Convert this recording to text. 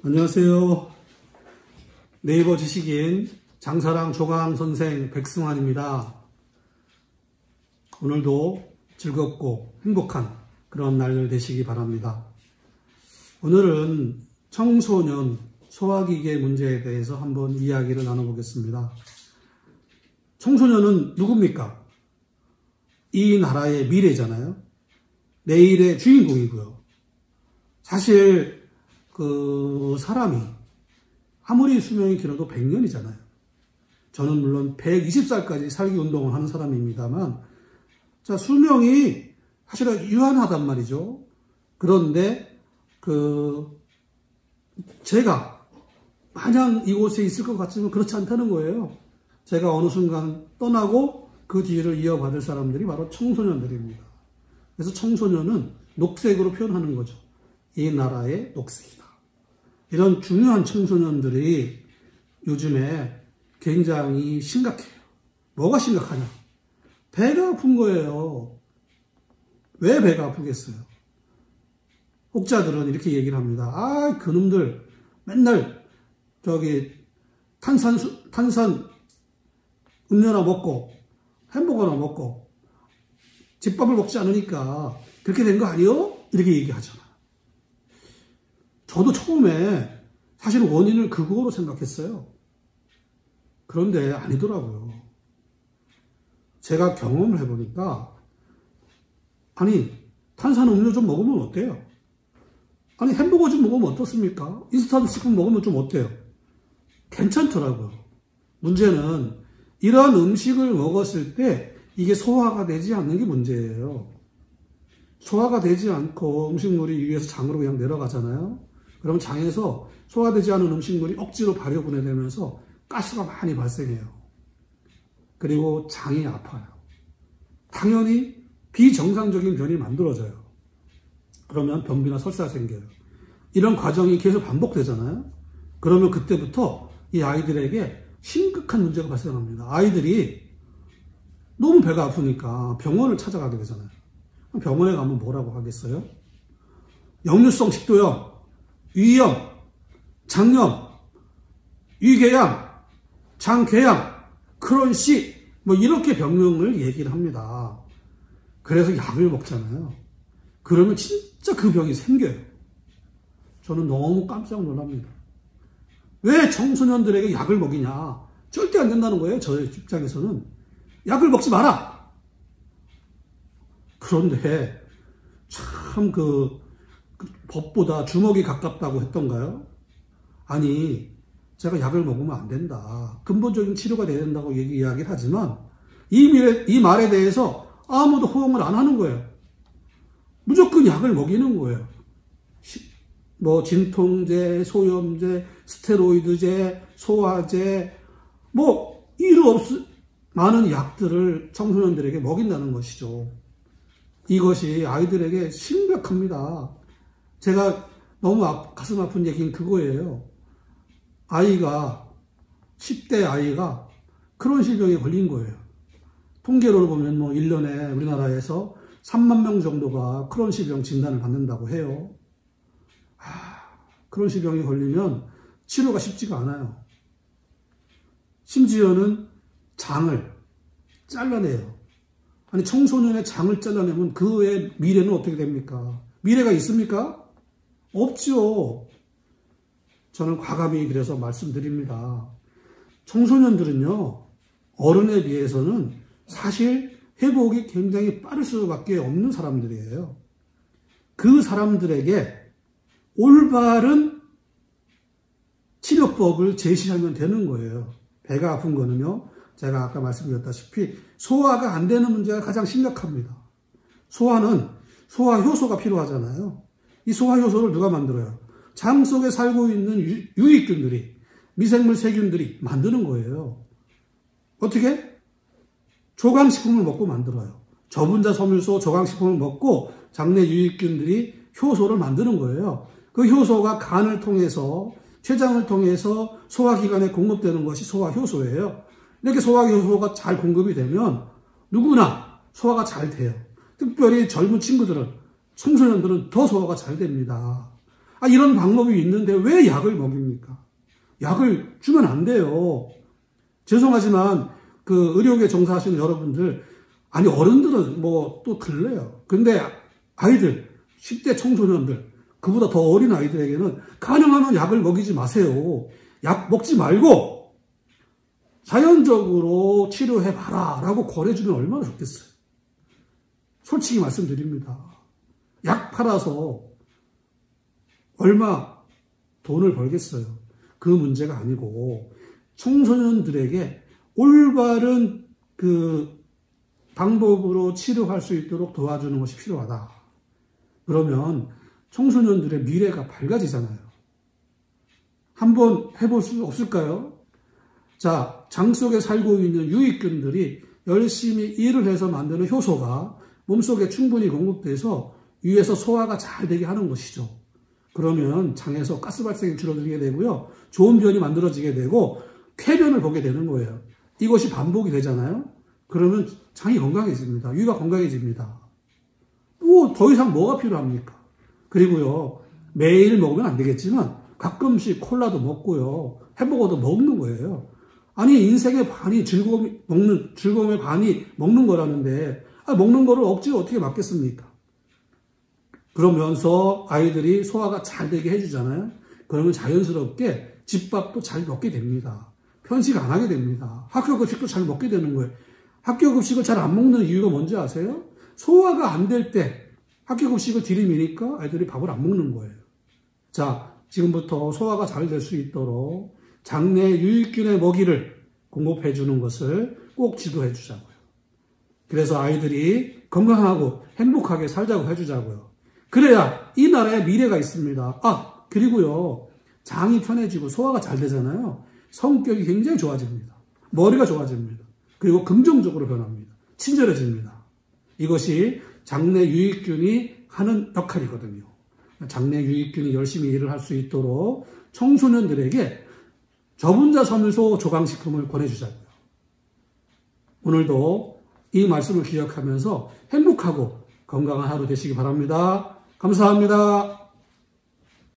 안녕하세요. 네이버 지식인 장사랑 조강 선생 백승환입니다. 오늘도 즐겁고 행복한 그런 날 되시기 바랍니다. 오늘은 청소년 소화기계 문제에 대해서 한번 이야기를 나눠보겠습니다. 청소년은 누굽니까? 이 나라의 미래잖아요. 내일의 주인공이고요. 사실 사람이 아무리 수명이 길어도 100년이잖아요. 저는 물론 120살까지 살기 운동을 하는 사람입니다만, 자, 수명이 사실은 유한하단 말이죠. 그런데 제가 마냥 이곳에 있을 것 같지만 그렇지 않다는 거예요. 제가 어느 순간 떠나고 그 뒤를 이어받을 사람들이 바로 청소년들입니다. 그래서 청소년은 녹색으로 표현하는 거죠. 이 나라의 녹색이다. 이런 중요한 청소년들이 요즘에 굉장히 심각해요. 뭐가 심각하냐? 배가 아픈 거예요. 왜 배가 아프겠어요? 혹자들은 이렇게 얘기를 합니다. 아, 그놈들 맨날 탄산 음료나 먹고 햄버거나 먹고 집밥을 먹지 않으니까 그렇게 된 거 아니요? 이렇게 얘기하잖아요. 저도 처음에 사실 원인을 그거로 생각했어요. 그런데 아니더라고요. 제가 경험을 해보니까, 아니, 탄산음료 좀 먹으면 어때요? 아니, 햄버거 좀 먹으면 어떻습니까? 인스턴트 식품 먹으면 좀 어때요? 괜찮더라고요. 문제는 이러한 음식을 먹었을 때 이게 소화가 되지 않는 게 문제예요. 소화가 되지 않고 음식물이 위에서 장으로 그냥 내려가잖아요. 그럼 장에서 소화되지 않은 음식물이 억지로 발효 분해되면서 가스가 많이 발생해요. 그리고 장이 아파요. 당연히 비정상적인 변이 만들어져요. 그러면 변비나 설사가 생겨요. 이런 과정이 계속 반복되잖아요. 그러면 그때부터 이 아이들에게 심각한 문제가 발생합니다. 아이들이 너무 배가 아프니까 병원을 찾아가게 되잖아요. 병원에 가면 뭐라고 하겠어요? 역류성 식도염, 위염, 장염, 위궤양, 장궤양, 크론씨, 이렇게 병명을 얘기를 합니다. 그래서 약을 먹잖아요. 그러면 진짜 그 병이 생겨요. 저는 너무 깜짝 놀랍니다. 왜 청소년들에게 약을 먹이냐? 절대 안 된다는 거예요. 저의 입장에서는. 약을 먹지 마라! 그런데 참 법보다 주먹이 가깝다고 했던가요? 아니, 제가 약을 먹으면 안 된다. 근본적인 치료가 돼야 된다고 이야기를 하지만 이 말에 대해서 아무도 호응을 안 하는 거예요. 무조건 약을 먹이는 거예요. 진통제, 소염제, 스테로이드제, 소화제, 이유 없이 많은 약들을 청소년들에게 먹인다는 것이죠. 이것이 아이들에게 심각합니다. 제가 너무 가슴 아픈 얘기는 그거예요. 10대 아이가 크론실병에 걸린 거예요. 통계로 보면 1년에 우리나라에서 3만 명 정도가 크론실병 진단을 받는다고 해요. 크론실병에 걸리면 치료가 쉽지가 않아요. 심지어는 장을 잘라내요. 아니, 청소년의 장을 잘라내면 그의 미래는 어떻게 됩니까? 미래가 있습니까? 없죠. 저는 과감히 그래서 말씀드립니다. 청소년들은요, 어른에 비해서는 사실 회복이 굉장히 빠를 수밖에 없는 사람들이에요. 그 사람들에게 올바른 치료법을 제시하면 되는 거예요. 배가 아픈 거는요, 제가 아까 말씀드렸다시피 소화가 안 되는 문제가 가장 심각합니다. 소화는 소화효소가 필요하잖아요. 이 소화효소를 누가 만들어요? 장 속에 살고 있는 유익균들이, 미생물 세균들이 만드는 거예요. 어떻게? 조강식품을 먹고 만들어요. 저분자 섬유소 조강식품을 먹고 장내 유익균들이 효소를 만드는 거예요. 그 효소가 간을 통해서, 췌장을 통해서 소화기관에 공급되는 것이 소화효소예요. 이렇게 소화효소가 잘 공급이 되면 누구나 소화가 잘 돼요. 특별히 젊은 친구들은, 청소년들은 더 소화가 잘 됩니다. 이런 방법이 있는데 왜 약을 먹입니까? 약을 주면 안 돼요. 죄송하지만 그 의료계 종사하시는 여러분들, 아니 어른들은 뭐 또 들래요. 근데 아이들, 10대 청소년들, 그보다 더 어린 아이들에게는 가능하면 약을 먹이지 마세요. 약 먹지 말고 자연적으로 치료해봐라 라고 권해주면 얼마나 좋겠어요. 솔직히 말씀드립니다. 약 팔아서 얼마 돈을 벌겠어요. 그 문제가 아니고 청소년들에게 올바른 그 방법으로 치료할 수 있도록 도와주는 것이 필요하다. 그러면 청소년들의 미래가 밝아지잖아요. 한번 해볼 수 없을까요? 자, 장 속에 살고 있는 유익균들이 열심히 일을 해서 만드는 효소가 몸속에 충분히 공급돼서 위에서 소화가 잘 되게 하는 것이죠. 그러면 장에서 가스 발생이 줄어들게 되고요. 좋은 변이 만들어지게 되고 쾌변을 보게 되는 거예요. 이것이 반복이 되잖아요. 그러면 장이 건강해집니다. 위가 건강해집니다. 뭐 더 이상 뭐가 필요합니까? 그리고요. 매일 먹으면 안 되겠지만 가끔씩 콜라도 먹고요. 햄버거도 먹는 거예요. 아니 인생의 반이 즐거움의 반이 먹는 거라는데 먹는 거를 억지로 어떻게 막겠습니까? 그러면서 아이들이 소화가 잘 되게 해주잖아요. 그러면 자연스럽게 집밥도 잘 먹게 됩니다. 편식 안 하게 됩니다. 학교 급식도 잘 먹게 되는 거예요. 학교 급식을 잘 안 먹는 이유가 뭔지 아세요? 소화가 안 될 때 학교 급식을 들이미니까 아이들이 밥을 안 먹는 거예요. 자, 지금부터 소화가 잘 될 수 있도록 장내 유익균의 먹이를 공급해 주는 것을 꼭 지도해 주자고요. 그래서 아이들이 건강하고 행복하게 살자고 해주자고요. 그래야 이 나라에 미래가 있습니다. 그리고요. 장이 편해지고 소화가 잘 되잖아요. 성격이 굉장히 좋아집니다. 머리가 좋아집니다. 그리고 긍정적으로 변합니다. 친절해집니다. 이것이 장내 유익균이 하는 역할이거든요. 장내 유익균이 열심히 일을 할 수 있도록 청소년들에게 저분자섬유소 조강식품을 권해주자고요. 오늘도 이 말씀을 기억하면서 행복하고 건강한 하루 되시기 바랍니다. 감사합니다.